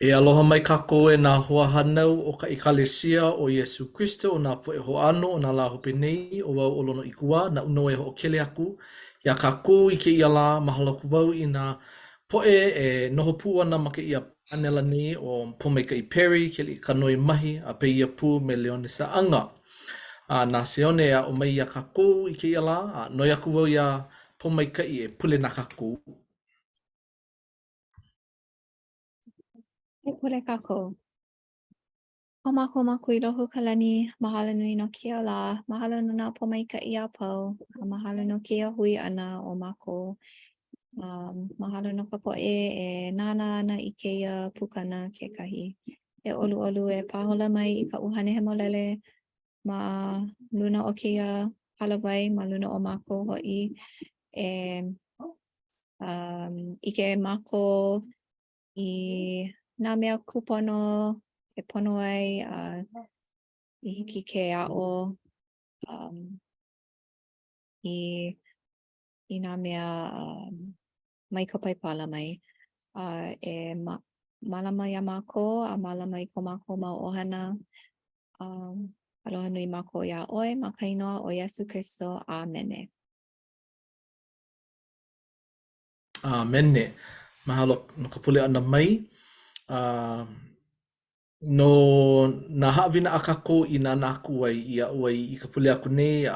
E aloha mai kako e nā hoa hanau o ka ekalesia o Iesu Christo o nā poe ho ano o nā la hope nei o wau olono i kua na uno e ho kele aku. Ia kako i ke ia la mahaloku wau i nā poe e noho pū ana ma ke ia anela ni o Pomeka i Perry ke li kanoi mahi a pe ia pū me Leone sa anga. Nā seone a o mai ia kako i ke ia la noi aku wau ia Pomeka i e pule na kako. E pule kako. Ko maku I lohu ka lani, mahalo nui no kia la, mahalo no nā pomaika I a pau, a mahalo no kia hui ana o mako. Mahalo no ka poe e nana ana I keia pukana kekahi. E olu e pahola mai I ka uhane he molele, ma luna o keia halawai, ma luna o mako hoi. E ike mako I nā mea kupono e pono ai I hiki ke a'o I nā mea mai ka paipala mai e malama ia mako a malama I ko mako ma ohana aloha nui mako ia oi ma ka inoa o Iesu Christo amene. Mene, mahalo no ka pule ana mai. No nā haawina a kako I nā nāku ai I ka pule aku nei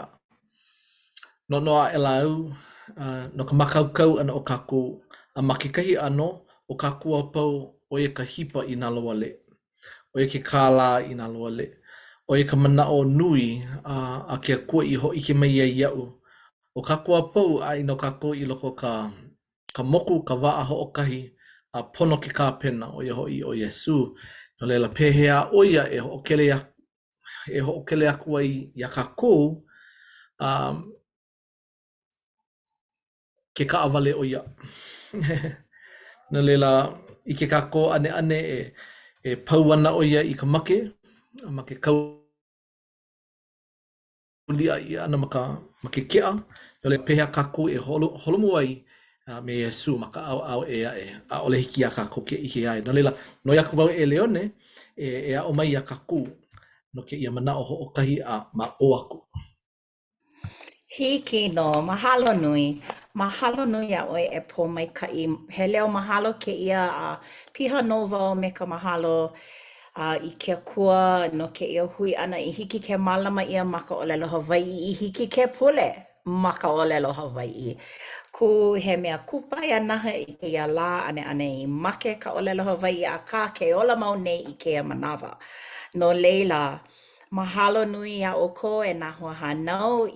no noa e lau no ka makaukau ana o kako a makikahi ano o kako a pau o e ka hipa I nā loale o e ke kālā I nā loale o e ka manao nui a ke akua I ho ike mai ai iau o kako a pau a ino kako I loko ka moku ka waa ho o kahi a pono ke kāpena o ia hoi o Iesu no leila pehea oia e ho o kele aku ai ia kako ke kaawale o ia. No leila I ke kako ane e pau ana o ia I ka make kau lia I ana ma ke kea. No le pehea kako e holomu ai me Iesu ma ka au e a ole hiki a kako ke ike ai. No leila no iaku wau e Leone e a o mai a kako no ke ia mana o ho o kahi a ma o aku. Hiki no, mahalo nui. Mahalo nui a oi e po mai kai. He leo mahalo ke ia a piha no wau me ka mahalo I ke kua no ke ia hui ana I hiki ke malama ia maka olelo Hawai'i I hiki ke pule maka olelo Hawai'i. Ku he mea kupa ia naha I ke ia la ane I make ka olelo Hawai'i a ka ke ola mau nei I ke ia manawa. No leila, mahalo nui a o ko e nā hoa hanau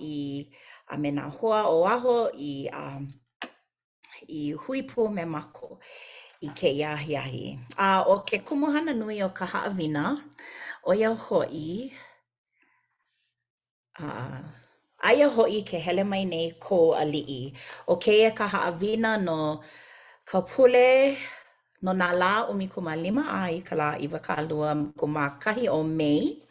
a me nā hoa o aho I hui pū me mako I ke iahi. O ke kumuhana nui o ka haawina, o ia hoi, aia hoi ke hele mai nei ko ali'i. O keia ka haawina no ka pule no nā la 15 ai ka la 21 o Mei.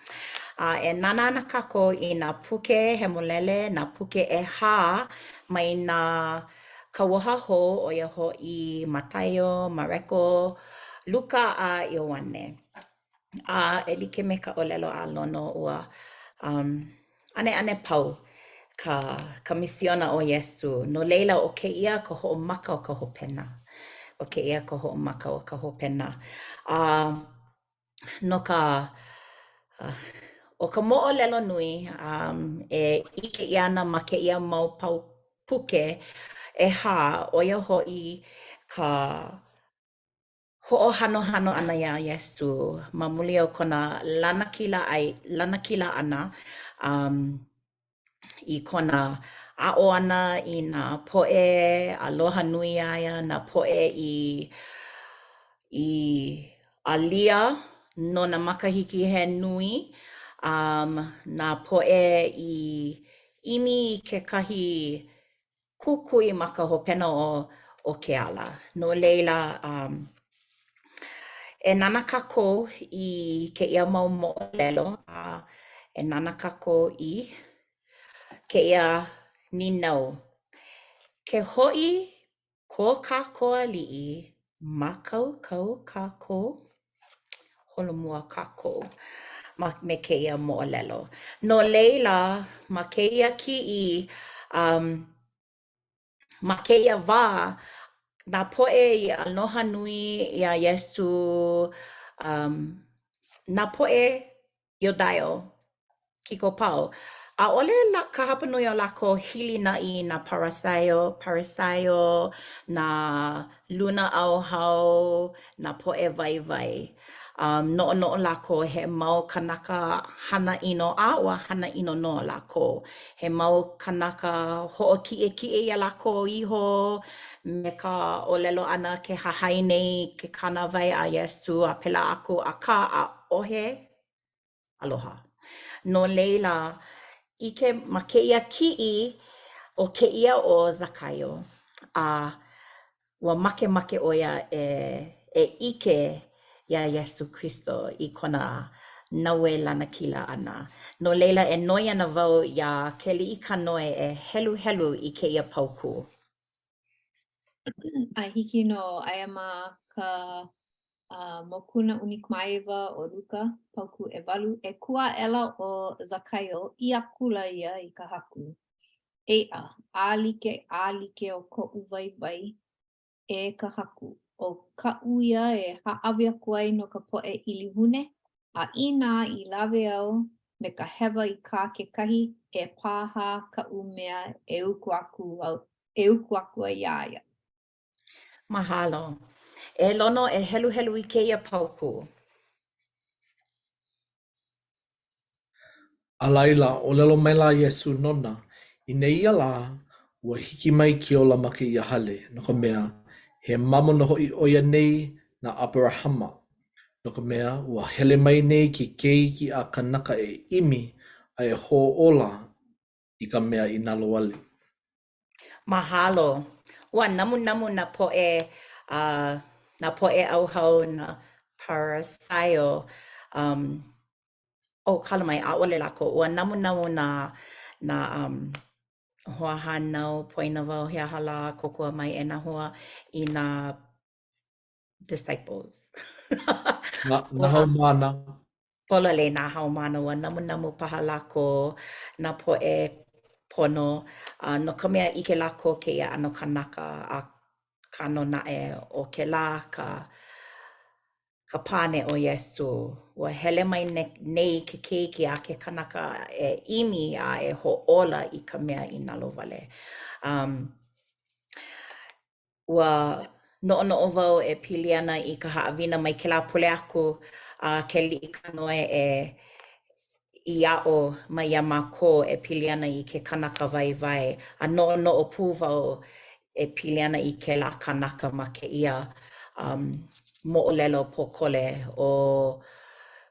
E nana ana kako I nā puke he molele, nā puke e hā mai nā kauaha hou o ia hoi Mataiao, Mareko, Luka a Ioane. E like me ka olelo a lono ua ane pau ka misiona o Iesu. No leila o ke ia ka ho'omaka o ka hopena. O ke ia ka ho'omaka o ka hopena. No ka o ka mo'olelo nui e ike I ana ma ke ia mau pau puke e hā o ia ho'i ka ho'ohanohano ana ia Iesu ma muli o kona lanakila ana I kona a'o ana I nā po'e aloha nui aia nā po'e I alia no nā makahiki he nui nā po'e I imi kekahi kukui ma ka hopena o ke ala. No leila e nana kako I ke ia mau mo'olelo e nana kako I ke ia ninau. Ke ho'i ko kākou ali'i ma kau kākou holomua kākou me keia mo'olelo. No leila, ma keia ki'i, ma keia wā, nā po'e i aloha nui ia Iesu, nā po'e Iodaio, kiko pau. ʻAʻole ka hapa nui o lākou hili naʻi nā parasaio, nā luna ʻauhau, nā poʻe waiwai. Noʻonoʻo lākou he mau kanaka hana ʻino a ua hana ʻino no lākou. He mau kanaka hoʻokiʻekiʻe ia lākou iho me ka ʻōlelo ʻana ke hahai nei ke kanawai a Iesu a pela aku akā ʻaʻohe aloha. No leila, ma keia ki'i o keia o Zakaio. Ua makemake ʻo ia e ʻike ia Iesu Kristo i kona naue lanakila ʻana. No leila e noi ana wau ia ke liʻi kanoe e helu helu i keia paukū. A hiki no aia ma ka mokuna unikmaiwa o Luka, pauku e walu, e kuaʻela o Zakaio i akula ia i ka haku. Eia, ʻālike o koʻu waiwai e ka haku. O kaʻu ia e haʻawi aku ai no ka poʻe ʻilihune, a inā i lawe au me ka hewa i kā kekahi e pāha kaʻu mea e uku aku ai iā ia. Mahalo. E lono e helu helu i keia paukū. A laila, o lelo mai la Iesu nona. I neia la, ua hiki mai ki ola ma ke ia hale, no ka mea, he mamo no hoi oia nei na Abrahama. No ka mea, ua hele mai nei ki keiki a kanaka e imi a e ho ola i ka mea i nalo ali. Mahalo. Ua namu na poʻe auhau na parasaio. Kalamai, ʻaʻole lākou. Ua namu na hoa hanau poina wau he aha la kokua mai e nahua I nā disciples. Na hau mana. Polale nā haumana ua namu paha lākou nā poʻe pono. No ka mea ʻike lākou kēia ʻano kanaka a kano naʻe o ke lā ka pāne o Iesu. Ua hele mai nei ke keiki a ke kanaka e imi a e hoʻola I ka mea I nalo wale. Ua noʻonoʻo wau e pili ana I ka haʻawina mai kēlā pule aku ke liʻi kanoe I aʻo mai ia mākō e pili ana I ke kanaka waiwai. A noʻonoʻo pū wau e pili ana I kēlā kanaka ma kēia moʻolelo pōkole o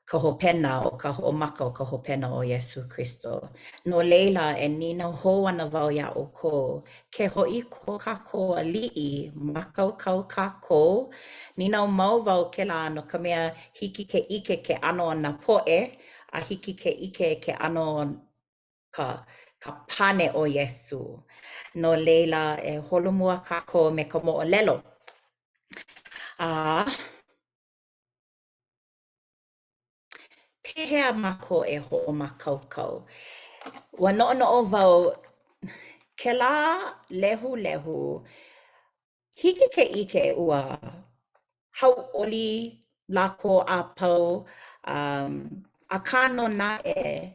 ka hopena o ka hoʻomaka o ka hopena o Iesu Kristo. No leila e nina hou ana wau iā ʻoukou ke hoʻi ko kākou a liʻi makaukau kākou. Nina mau wau kēlā no ka mea hiki ke ʻike ke ʻano o nā poʻe a hiki ke ʻike ke ʻano ka pane o Iesu. No leila e holomua kākou me ka moʻolelo. Pehea mākou e hoʻomakaukau. Ua noʻonoʻo wau kēlā lehu hiki ke ʻike ua hauʻoli lākou a pau akā no naʻe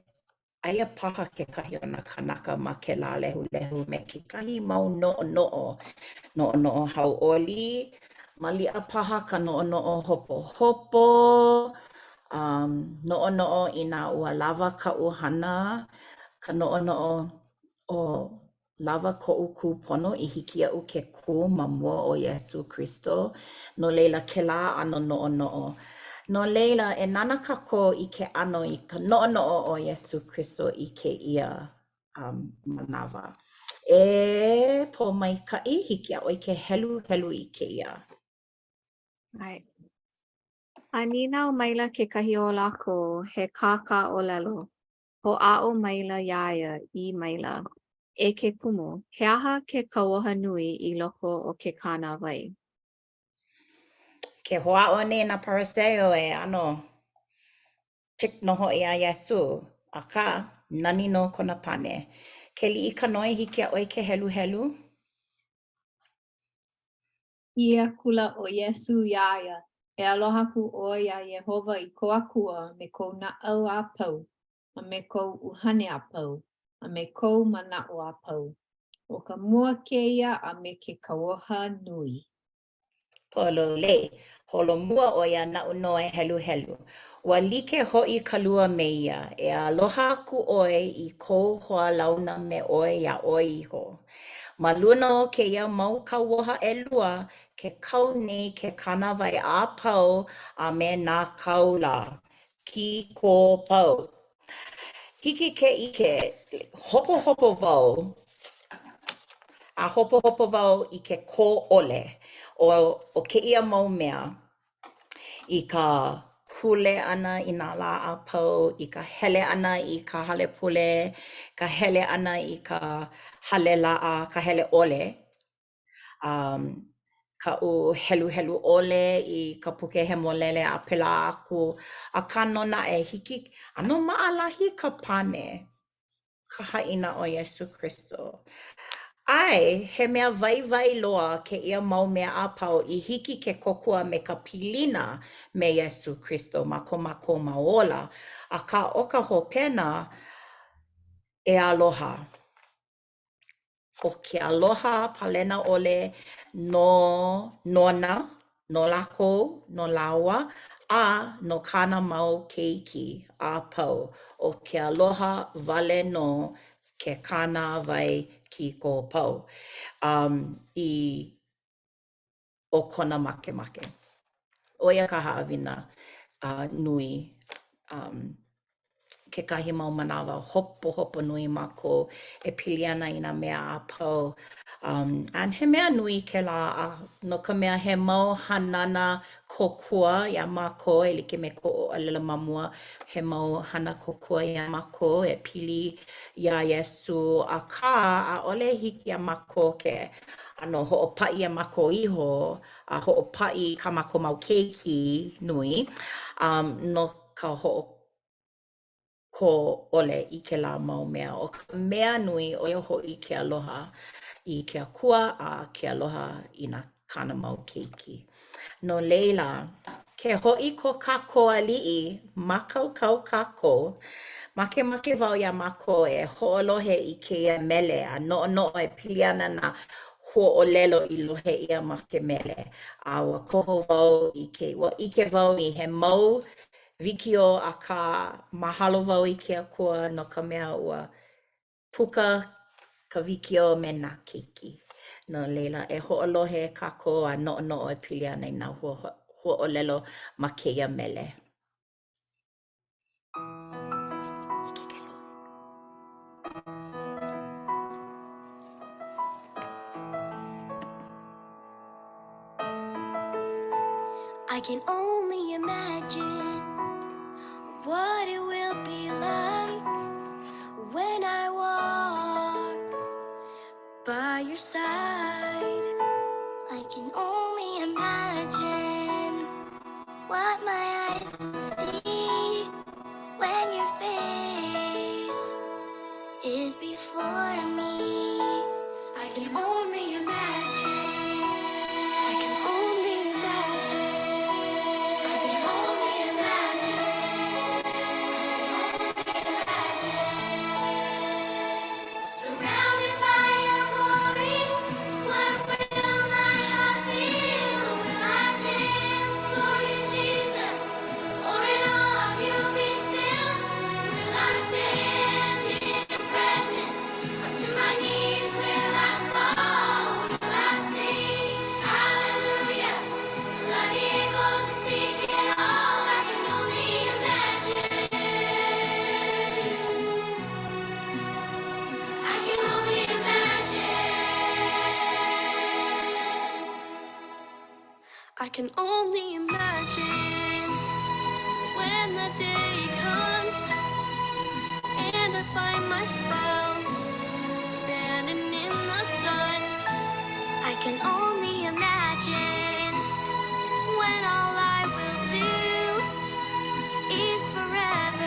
aia paha kekahi o nā kanaka ma kēlā lehu me kekahi mau noʻonoʻo hauʻoli ma liʻa paha ka noʻonoʻo hopohopo noʻonoʻo I nā ua lawa kaʻu hana ka noʻonoʻo o lawa koʻu kūpono I hiki iaʻu ke kū ma mua o Iesu Kristo. No leila kēlā ʻano noʻonoʻo. No leila e nana kākou I ke ʻano I ka noʻonoʻo o Iesu Kristo I kēia manawa. E pōmaikaʻi hiki iaʻu I ke helu I kēia. Right. A nina o maila kekahi o lākou he kākā ʻōlelo. Hoʻaʻo maila iā ia I maila. E ke kumu, he aha ke kauoha nui I loko o ke kānāwai? Ke hoʻaʻo nei nā parasaio e ʻano. Tik noho e a Yesu. Aka, nani no kona pane. Ke li I ka noi hiki a oi ke helu helu. Ia kula o Yesu iaia. E aloha ku o ia Yehova I ko akua me ko na au a pau. A me ko uhane a pau. A me ko mana o a pau. O ka mua keia a me ke kawoha nui. Polole, holo mua o ia na unoe helu helu. Wa like hoi kalua me ia, e aloha ku oe I ko hoa launa me oe ia oe iho. Ma luna o ke ia mau kauoha e lua, ke kau nei ke kana vai a pau a me nā kaula. Ki ko pau. Hiki ke ike, hopo hopo wau, a hopo hopo wau I ke ko ole. O ke ia mau mea, I ka pule ana I nā lā a pau, I ka hele ana I ka hale pule, ka hele ana I ka hale laa, ka hele ole. Ka u helu helu ole I ka puke he molele a pela aku. A ka nona e hiki, ano maalahi ka pane, ka haina o Yesu Christo. Ai, he mea vai vai loa ke ia mau mea a pau I hiki ke kokua me ka pilina me Yesu Christo mako mako maola. A ka oka ho pena e aloha. O ke aloha palena ole no nona, no lako, no lawa, a no kana mau keiki a pau. O ke aloha vale no ke kana vai ki ko pau. I o kona make make. Oia ka haawina nui. Kekahi mau manawa hopo hopo nui mako e pili ana I nā mea a pau. And he mea nui ke la no ka mea he mau hanana kokua ia mako e like me ko o alela mamua he mau hana kokua ia mako e pili ia Yesu a ka a ole hiki ia mako ke ano ho'opa'i ia mako iho a ho'opa'i ka mako mau keiki nui no ka ko ole I ke la mau mea. O ka mea nui o ia ho'i ke aloha I ke akua a ke aloha I nā kana mau keiki. No leila, ke ho'i ko kākou ali'i, makaukau kākou, make make wau ia mako e ho'olohe I ke ia mele a no'o e pili ana nā ho'olelo I lohe ia ma ke mele. A ua koho wau ua ike wau I he mau Wikio a ka mahalo wau I ke akua no ka mea ua puka ka wikio me nā keiki. No leila e ho'olohe kākou a no'o e pili ana I nā ho'olelo ma keia mele. I can only imagine what it will be like when I walk by your side. I can only imagine what my eyes will see when your face is before me. I can only imagine. I can only imagine. I can only imagine. Surrounded by your glory, what will my heart feel? Will I dance for you, Jesus? Or in all of you be still? Will I stand in your presence? Or to my knees will I fall? Will I sing hallelujah? Will I be able to speak at all? I can only imagine. I can only imagine. I can only imagine when the day comes and I find myself standing in the sun. I can only imagine when all I will do is forever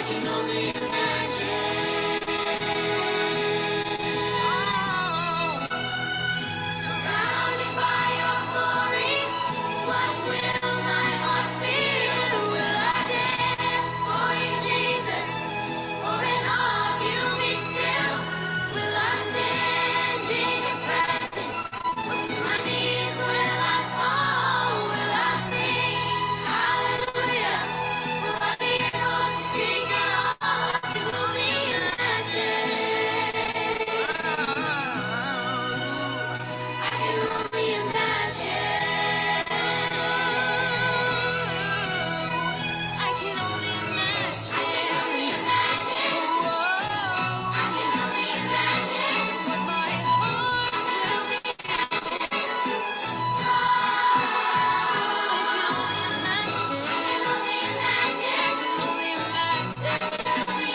can only imagine. Surrounded by your glory, what will my heart feel? Will I dance for you, Jesus? Or in awe of you be still? Will I stand in your presence? Or to my knees will I fall? Will I sing hallelujah? Will I be able to speak at all? I can only imagine. I can only imagine. I can only imagine. I can only imagine what my heart will be. I can only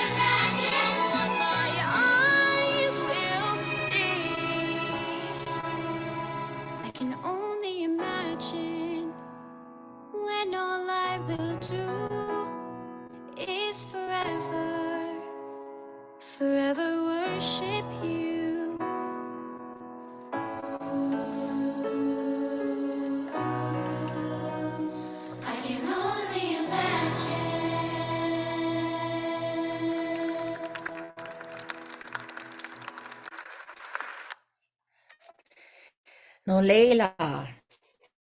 imagine what my eyes will see. I can only imagine when all I will do is forever worship you. I can only imagine. No leila.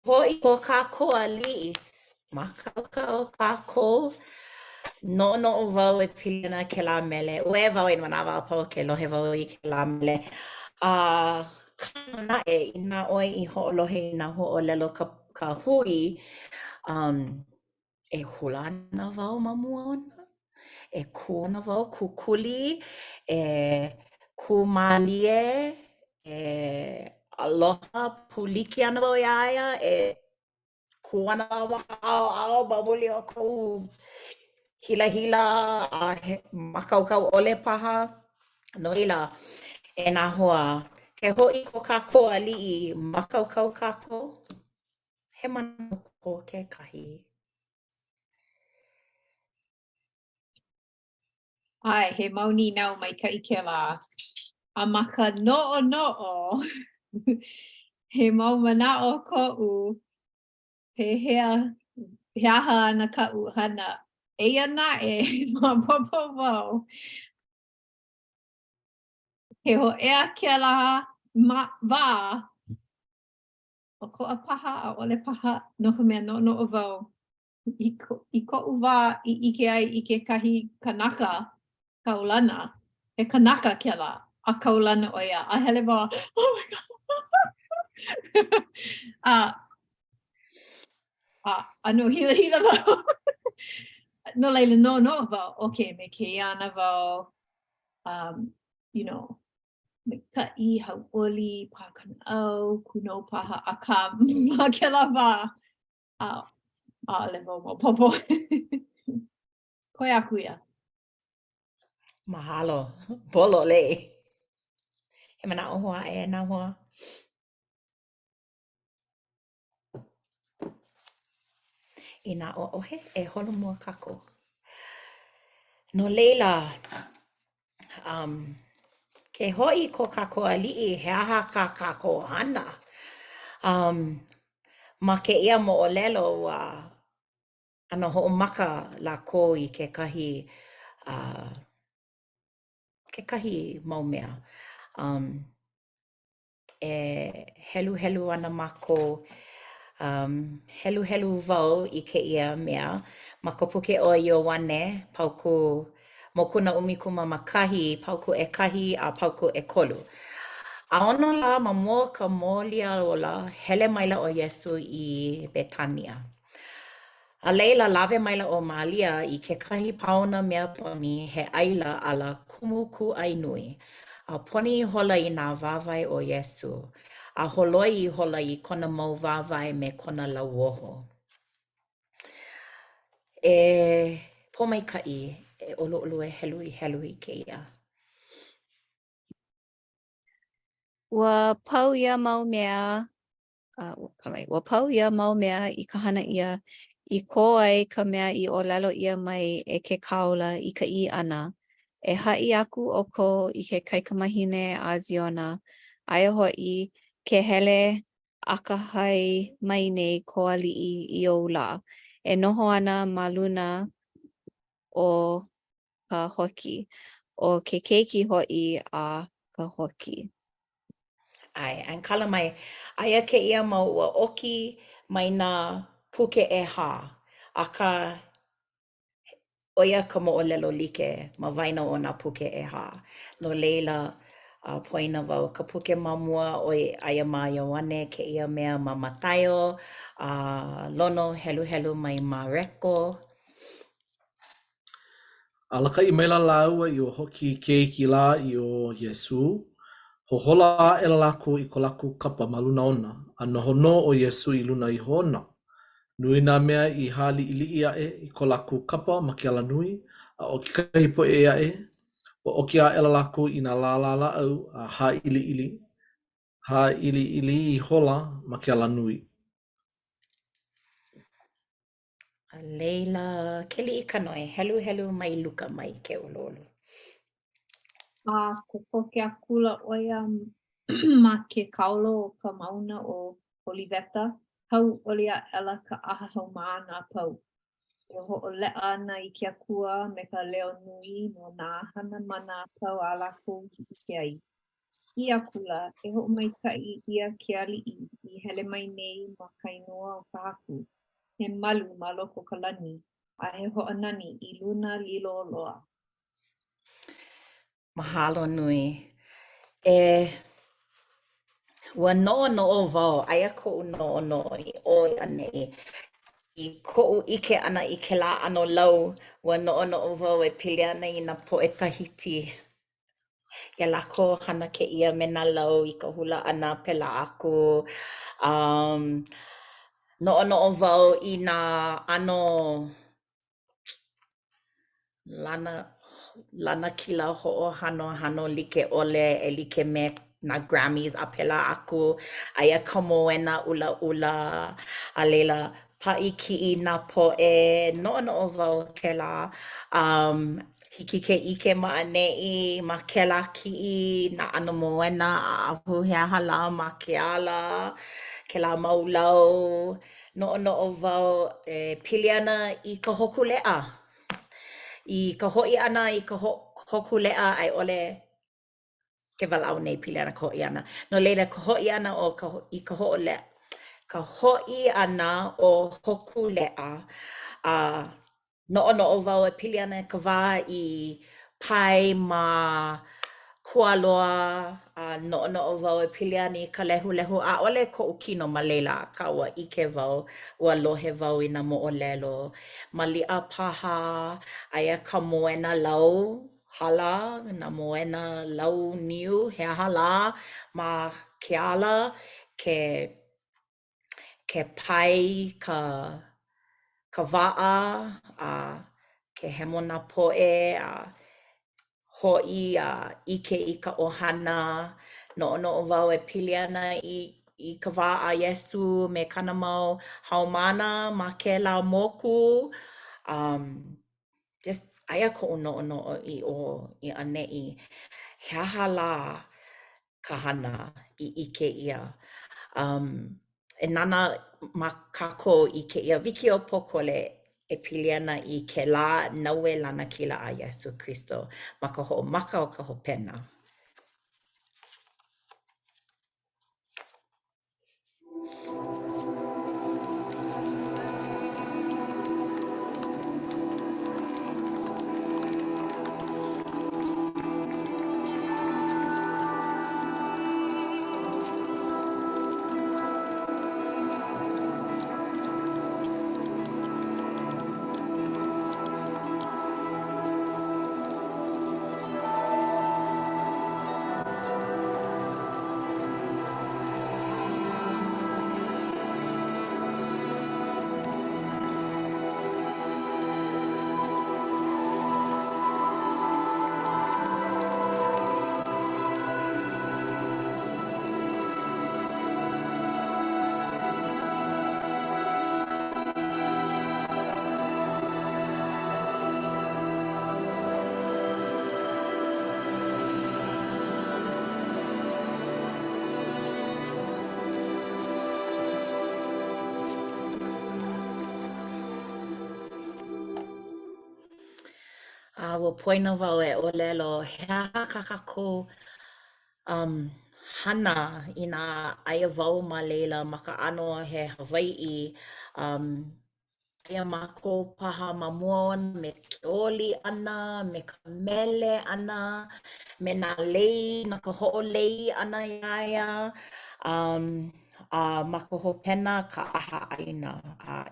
Hoi ko kākou ali'i. Makau kākou. No wau e pilina ke la mele. Ue wau e manawa apau ke lohe wau I ke la mele. Kana e ina oi I ho'olohe ina ho'olelo ka hui. E hula ana wau ma mua ona. E ku ana wau kukuli. E kumalie. E aloha puliki ana wau iaia. E kuana ao babuli o kou hila a makaukau ole paha. No ila e nā hoa ke ho'i ko kākou ali'i makaukau kākou. He mana ko kekahi. Ai, he mauni nau mai ka ike la. A maka no'o, he mau mana'o ko'u, he aha ana ka uhana. Eia na'e, ma popo wau. He ho ea kia la wā. O ko a paha a ole paha no ka mea no'o wau. I ko'u wā I ike ai I ke kahi kanaka kaulana. He kanaka kia la. A kaulana o ia. A hele wā, oh my god. Ano hila wau. No leila no wau. Okay, me ke ana wau. You know, me ka'i hau'oli, pakana'au, kuno paha a ka ma ke la wā. Ale wau mo popo. Koe aku ia. Mahalo. Bolo le. He mana o hoa e nā hoa. I nā o ohe e holo mua kako. No leila. Ke ho'i ko kako ali'i he aha ka kako ana. Ma ke ia mo o lelo ana ho'omaka la ko I ke kahi mau mea. E helu ana mako. Helu wau I ke ia mea. Ma ko puke o Ioane, pauku mokuna umikuma makahi, pauku e kahi a pauku e kolu. A ono la ma mua ka molia ola hele maila o Yesu I Betania. A leila lave maila o Malia I ke kahi paona mea poni he aila ala kumuku ai nui. A poni hola I nā wāwai o Yesu. A holoi hola I kona mau wāwai me kona lauoho. E pomaikai e olo e helu I ke ia. Ua pau ia mau mea, ua pau ia mau mea I ka hana ia I ko ai ka mea I ʻōlelo ʻia mai e ke kaula I ka I ʻana. E haʻi aku o ko I ke kaikamahine a Ziona. Aia hoʻi ke hele akahai mai nei ko aliʻi I o la. E noho ana ma luna o ka hoki. O ke keiki hoʻi a ka hoki. Ai, an kala mai, aia ke ia mau ua oki mai nā puke e hā. Aka oia ka moʻolelo like ma waena o nā puke e hā. No leila, poina wau ka puke ma mua oi aia ma Ioane ke ia mea ma Mataiao, lono helu helu mai Mareko. Alaka I maila laua I o hoki keiki la I o Iesu. Ho hola a ela lako I ko lako kapa ma luna ona. A noho no o Iesu I luna I hona. Nui nā mea I hali I li'i ae I ko lako kapa ma ke ala nui. A o ki kahi po e ae. O ki a ela lako I nā la au a ha ili ili. Ha ili ili I hola ma ke ala nui. A leila, ke li'i ka noi, helu helu mai Luka mai ke ololo. Ko poke a kula oia ma ke kaulo o ka mauna o Oliveta. Hau olia ela ka aha hau maana pau. E hoʻoleʻa ana I ke akua me ka leo nui no nā hana mana pau a lākou I ke ai. I a kula e hoʻomaikaʻi ʻia ke aliʻi I hele mai nei ma ka inoa o ka haku. He malu ma loko ka lani a he hoʻonani I luna lilo loa. Mahalo nui. Ua noʻonoʻo wau, aia koʻu noʻonoʻo I ʻoia nei. I koʻu ʻike ʻana I kēlā ʻano lau, ua noʻonoʻo wau e pili ana I nā poʻe tahiti. Ia lako hana kēia me nā lau I ka hula ʻana pela aku. Noʻonoʻo wau I nā ʻano lana kila hoʻohanohano like ʻole e like me nā Grammys a pela aku. Aia ka moena ʻulaʻula a leila paʻi kiʻi nā poʻe. Noʻonoʻo wau kēlā. Hiki ke ʻike maʻaneʻi ma kēlā kiʻi nā ʻano moena a ahu he aha lā ma ke ala. Kēlā mau lau. Noʻonoʻo wau e pili ana I ka hokuleʻa. I ka hoʻi ʻana I ka hokuleʻa ai ʻole ke walaʻau nei pili ana ka hoʻi ʻana. No leila ka hoʻi ʻana I ka hoʻoleʻa. Ka hoʻi ʻana o hokuleʻa noʻonoʻo wau e pili ana ka wā I pai ma kualoa noʻonoʻo wau e pili ana I ka lehulehu ʻaʻole koʻu kino ma leila akā ua ʻike wau ua lohe wau I nā moʻolelo ma liʻa paha aia ka moena lau hala nā moena lau niu he aha lā ma ke ala ke pai ka waʻa ke hemona poʻe hoʻi ʻike I ka ʻohana noʻonoʻo wau e pili ana I ka wā a Iesu me kana mau haumana ma kēlā moku. Just aia koʻu noʻonoʻo I ʻaneʻi. He aha lā ka hana I ʻike ʻia. E nana ma kākou I kēia wikiopokole e pili ana I kēlā naue lanakila a Iesu Kristo ma ka hoʻomaka o ka hopena. ua poina wau e ʻōlelo, he aha ka kākou hana I nā aia wau ma leila ma ka ʻano he Hawaiʻi. Aia mākou paha ma mua ona me ke oli ʻana, me ka mele ʻana, me nā lei, na ka hoʻolei ʻana iā ia. Ma ka hopena ka ʻaha ʻaina.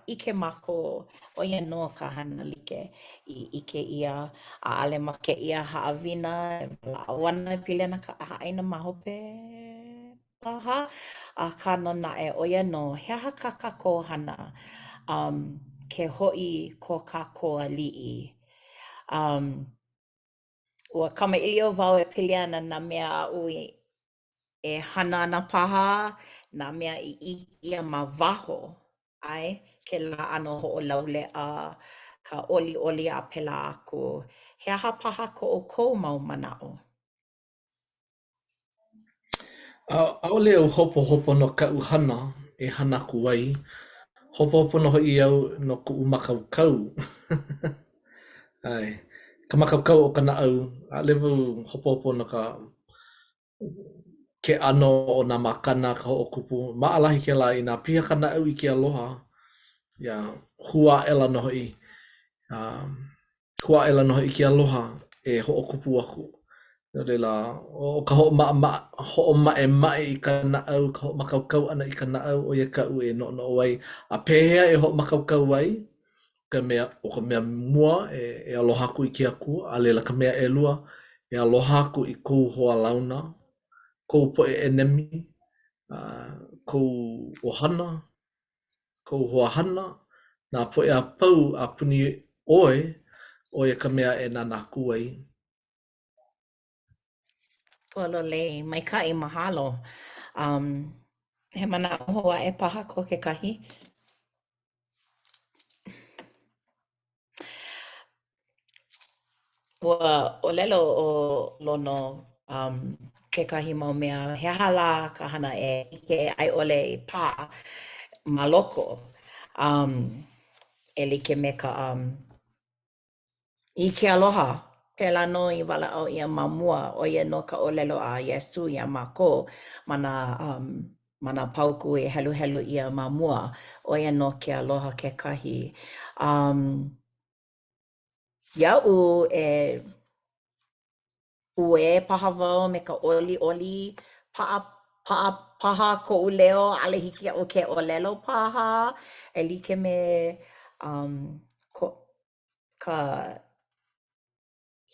ʻIke mākou ʻo ia no ka hana like I ʻike ʻia. ʻAʻale ma ke ʻia haʻawina e walaʻau ana e pili ana ka ʻaha ʻaina ma hope paha. Ka no naʻe ʻo ia no, he aha ka kākou hana ke hoʻi ko kākou aliʻi. Ua kamaʻilio wau e pili ana nā mea aʻu e hana ana paha, nā mea I ʻia ma waho, ʻae? Ke lā ʻano hoʻolauleʻa, ka ʻoliʻoli a pela aku. He aha paha kou mau manaʻo. ʻAʻole au hopohopo no kaʻu hana e hana aku ai. Hopohopo no hoʻi au no kuʻu makaukau. Ai, ka makaukau o ka naʻau, ʻaʻole wau hopohopo no ke ʻano o nā makana ka hoʻokupu. Maʻalahi kēlā I nā piha ka naʻau I ke aloha. Ia, huaʻela no hoʻi. Huaʻela no hoʻi ke aloha e hoʻokupu aku. No leila, o ka hoʻomaʻemaʻe I ka naʻau, ka hoʻomakaukau ʻana I ka naʻau, o ia kaʻu e noʻonoʻo ai. A pehea e hoʻomakaukau ai? O ka mea mua e aloha aku I ke akua, a leila ka mea ʻelua e aloha aku I kou hoa launa, kou poʻe ʻenemi, kou ʻohana, kou hoahana, nā poʻe a pau a puni ʻoe, o ia ka mea e nana aku ai. Pololei, maikaʻi mahalo. He manaʻo hoa e paha ko kekahi. Ua ʻōlelo o lono kekahi mau mea, he aha lā ka hana e ʻike ai ʻole I pā ma loko. E like me ka I ke aloha. Pēlā nō I walaʻau ʻia ma mua ʻo ia no ka ʻōlelo a Iesu iā mākou ma nā pauku e heluhelu ʻia ma mua ʻo ia no ke aloha kekahi. Iaʻu e ue paha wau me ka ʻoliʻoli paha koʻu leo ʻaʻole hiki iaʻu ke ʻōlelo paha e like me ka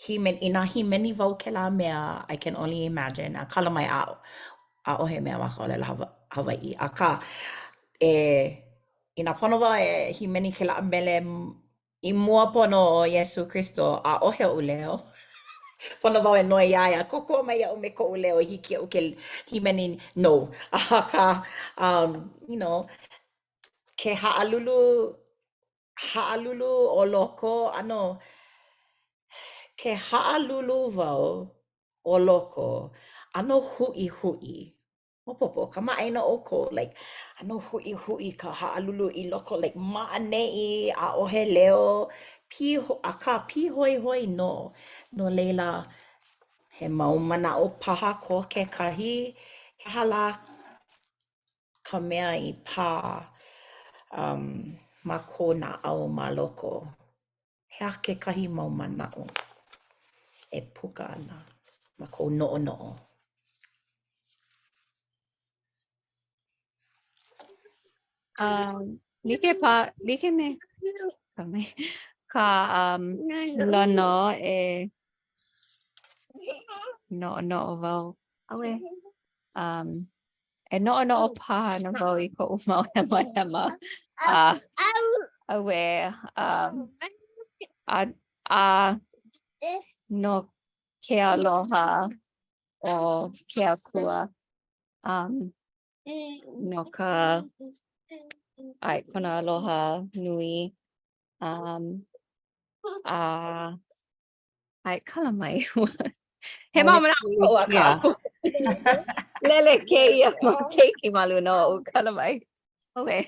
inā himeni wau kēlā mea I can only imagine a kala mai ʻaʻohe mea ma ka ʻōlelo Hawaiʻi. Akā inā pono wau e himeni kēlā mele I mua pono o Iesu Kristo ʻaʻohe oʻu leo. Pono wau e noi ia ia, kokua mai iaʻu me koʻu leo hiki iaʻu ke himeni no. Akā, ke haʻalulu o loko, ʻano, ke haʻalulu wau o loko, ʻano huʻihuʻi. Maopopo, kamaʻaina ʻoukou, like, ʻano huʻihuʻi ka haʻalulu I loko, like, maʻaneʻi, ʻaʻohe leo, akā pīhoihoi no. No leila, he mau manaʻo paha ko kekahi, he aha lā ka mea I pā ma ko naʻau ma loko. He aha kekahi mau manaʻo e puka ana ma kou noʻonoʻo. Like me ka lono e noʻonoʻo wau. Aue. E noʻonoʻo paha na wau I koʻu mau hemahema. Aue no ke aloha o ke akua. No ka kona aloha nui. Kala mai. He mau manaʻo a kākou. Lele keia ma keiki malu no kala mai. Oe.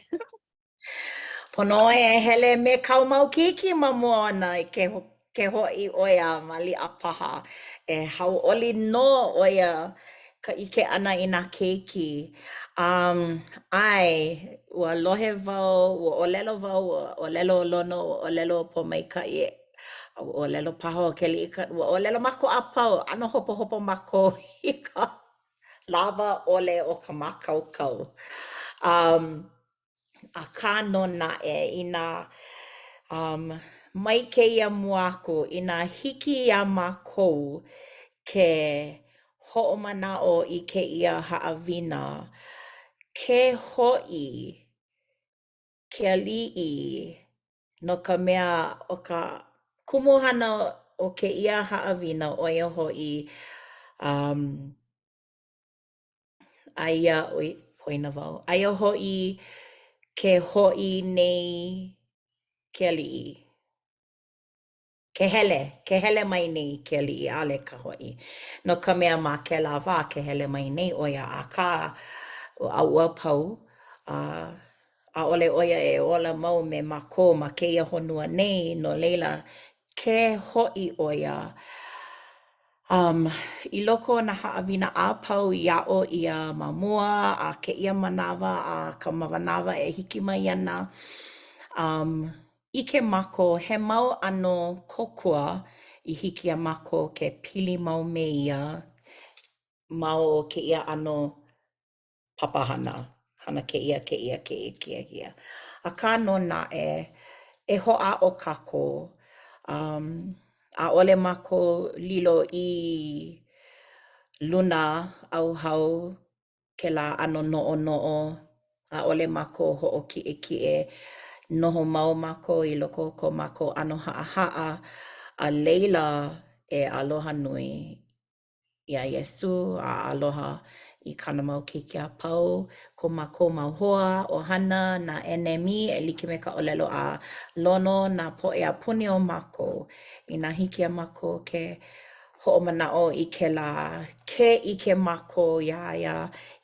Pono e hele me kau mau kiki ma mua ana I ke ho'i ʻoia ma liʻa paha. E hauʻoli nō ʻoia ka ʻike ʻana i nā keiki. ʻAe, ua lohe wau, ua ʻōlelo wau, ua ʻōlelo lono, ua ʻōlelo pōmaikaʻi, ua ʻōlelo paha o ke liʻika, ua ʻōlelo mākou a pau. ʻAno hopohopo mākou i ka lawa ʻole o ka mākaukau. Akā nō naʻe inā mai kēia mua aku inā hiki iā mākou ke hoʻomanaʻo i kēia haʻawina, ke hoʻi ke aliʻi no ka mea o ka kumuhana o kēia haʻawina ʻoia hoʻi aia poina wau. Aia hoʻi ke hoʻi nei ke aliʻi. Ke hele mai nei ke aliʻi ʻaʻole ka hoʻi. No ka mea ma ke lāwā ke hele mai nei ʻoia akā ʻaua pau. ʻAʻole ʻoia e ola mau me mākou ma kēia honua nei no leila ke hoʻi ʻoia I loko o nā haʻawina a pau i aʻo ʻia ma mua a kēia manawa a ka manawa e hiki mai ana. ʻIke mākou he mau ʻano kōkua i hiki iā mākou ke pili mau me ia ma o kēia ʻano papahana. Hana kēia. Akā nō naʻe e hoʻāʻo kākou. ʻAʻole mākou lilo I luna ʻauhau kēlā ʻano noʻonoʻo. ʻAʻole mākou hoʻokiʻekiʻe noho mau mākou I loko o ko mākou ʻano haʻahaʻa a leila e aloha nui iā Iesu a aloha I kana mau keiki a pau ko mākou mau hoa ʻohana nā enemi e like me ka ʻōlelo a lono nā poʻe a puni o mākou inā hiki iā mākou ke hoʻomanaʻo I kēlā ke ʻike mākou iā ia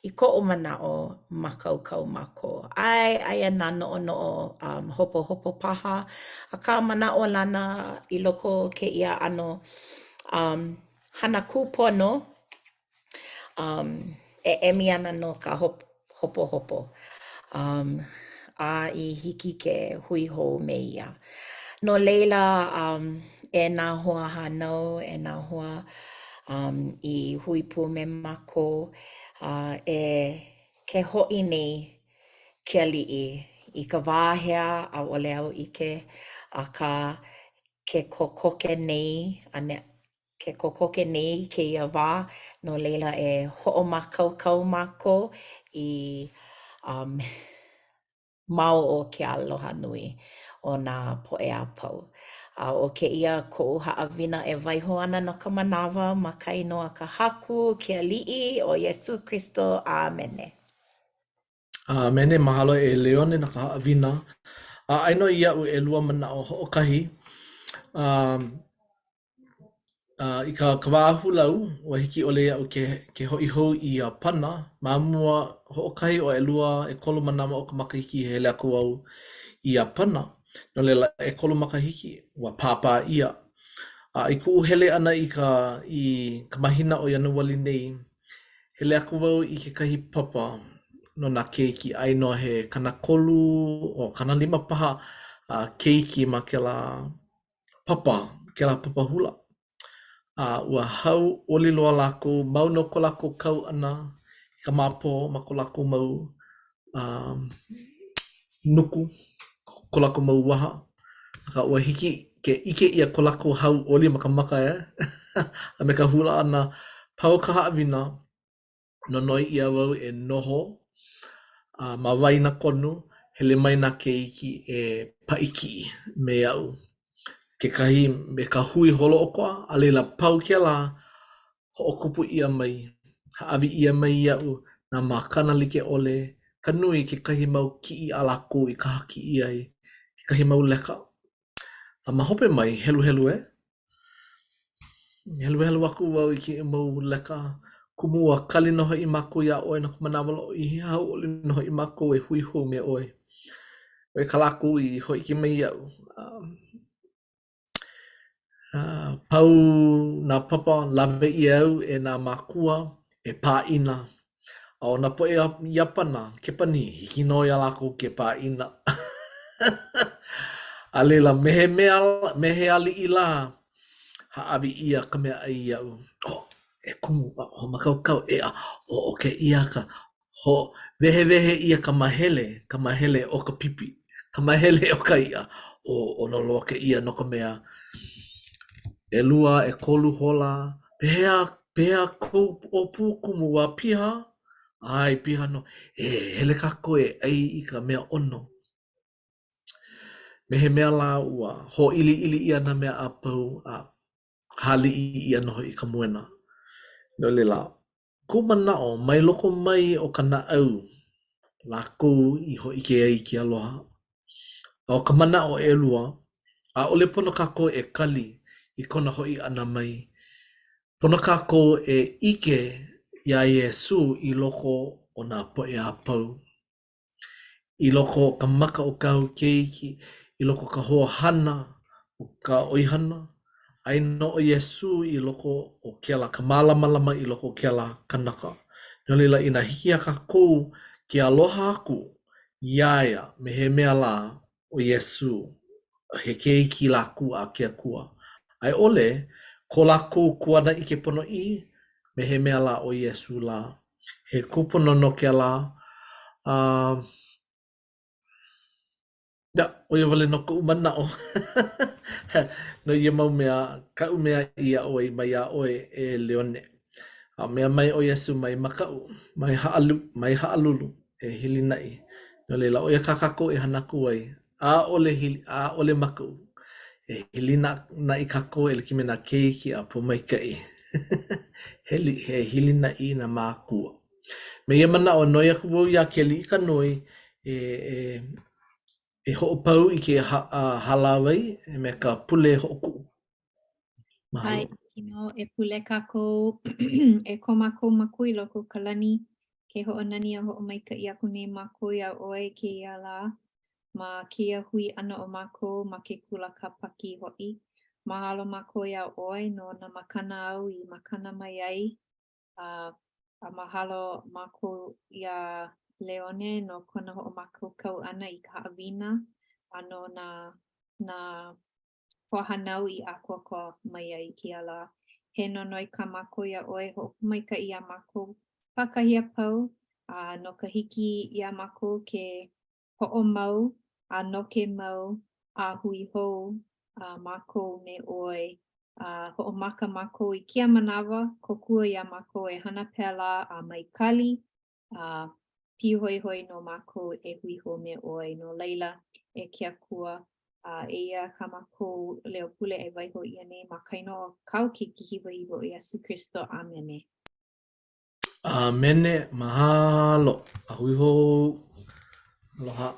I koʻu manaʻo makaukau mākou. Aia nā noʻonoʻo hopohopo paha akā manaʻo lana I loko o kēia ʻano hana kūpono e emi ana no ka hopohopo. A I hiki ke hui hou me ia. No leila e nā hoa hānau, e nā hoa I hui pū me mākou ke hoʻi nei ke aliʻi I ka wā hea ʻaʻole au ʻike akā ke kokoke nei ke kokoke nei kēia wā no leila e hoʻomākaukau mākou I mau o ke aloha nui o nā poʻe a pau. O kēia koʻu haʻawina e waiho ana no ka manawa ma ka inoa ka haku ke aliʻi o Iesu Kristo. Āmene. Mene mahalo e Leone na ka haʻawina. Aino iaʻu e lua manaʻo hoʻokahi. I ka wā hulau, ua hiki ʻole iaʻu ke hoʻi hou I pana. Ma mua hoʻokahi o e kolu manawa o ka makahiki he hele aku au I pana. No leila e kolu makahiki, ua pāpā ia. I kuʻu hele ʻana I ka mahina o Ianuali nei, hele aku wau I kekahi papa no nā keiki ʻaino he kanakolu o kana lima paha keiki ma kēlā papa hula. Ua hau oli loa lākou, mau no ko lākou kau ʻana I ka māpō ma ko lākou mau nuku, ko lākou mau waha. Aka ua hiki ke ʻike ʻia ko lākou hau oli ma ka maka a me ka hula ʻana pau ka haʻawina nonoi ʻia wau e noho ma waina konu hele mai nā keiki e paʻikiʻi me iaʻu. Kekahi me ka hui holoʻokoa a leila pau kēlā hoʻokupu ʻia mai, haʻawi ʻia mai iaʻu nā mākana like ʻole ka nui kekahi mau kiʻi a lākou I ka haki ʻia ai, kekahi mau leka. Ma hope mai, heluhelu e? Heluhelu aku wau I ke mau leka kumu a kali noho I mākou iā ʻoe no ka manawa loʻo I hau oli noho I mākou e hui hou me ʻoe. Oe ka lākou I hoʻike mai iaʻu. Pau nā papa lawe I au e nā mākua e pāina. O nā po e iapana, ke pani, hiki no ia lako ke pāina. A leila mehe ali I la, haawi ia ka mea ai iau. E kumu, ho makaukau e a, o ke iaka. Ho vehe ia ka mahele o ka pipi. Ka mahele o ka ia. O no loa ke ia no ka mea. E lua, e kolu hola. Pehea kou o pukumu wa piha. Ai, piha no. E hele kako e ai I ka mea ono. Mehe mea la ua. Ho ili ia na mea a pau a hali ia noho I ka muena. No le la. Kumana o mai loko mai o ka na au. Lako I ho ike ai ki aloha. O ka mana o e lua. A ole pono kako e kali I kona hoi ana mai. Pono kako e ike ia Yesu I loko o nā poe a pau. I loko ka maka o kau keiki. I loko ka hoa hana o ka oihana. Ai no o Yesu I loko o kela ka malamalama I loko o kela kanaka. No leila ina hiki a kakou ki aloha aku. Iaia me he mea la o Yesu. He keiki laku a kia kua. Ai ole, ko laku kuana I ke pono I, me he mea la o Yesu la. He kupono no ke la. Ya, o ia wale no ka umana o. No ia mau mea, ka umea ia oe, mai a oe e leone. A mea mai o Yesu mai makau, mai haalulu e hili nai. No leila, o ia kakako e hanaku ai. A ole makau. E hili na I kako e liki me na keiki a po mai kai. He hili na I na mākua. Me ia mana o noia kuo ia ke li ka noi e ho'opau I ke halawai e me ka pule ho'oku. Mahalo. Ai, e pule kako e ko mako makui loko ka lani ke ho'onani a ho'omaika'i aku nei makui a oe ke ia la ma kia hui ana o mako ma ke kula ka paki ho'i. Mahalo mako ia oe no na makana au I makana mai ai. A mahalo mako ia Leone no kona ho'omako kau ana I ka ha'awina. Ano na hanau I akoko mai ai ki ala. He nonoi ka mako ia oe ho'omaika'i a mako pakahia pau. No ka hiki ia mako ke ho'omau a noke mau a hui hou mako me oe. Ho'omaka mako I kia manawa kokua ia mako e hana pela a maikali. Pihoihoi no mako e hui hou me oe no leila e kia kua. Eia ka mako leo pule e waiho ia nei ma kaino o kau ki hiwa iwa o Yesu Kristo. Amene. Amene, mahalo. Ahui hou. Aloha.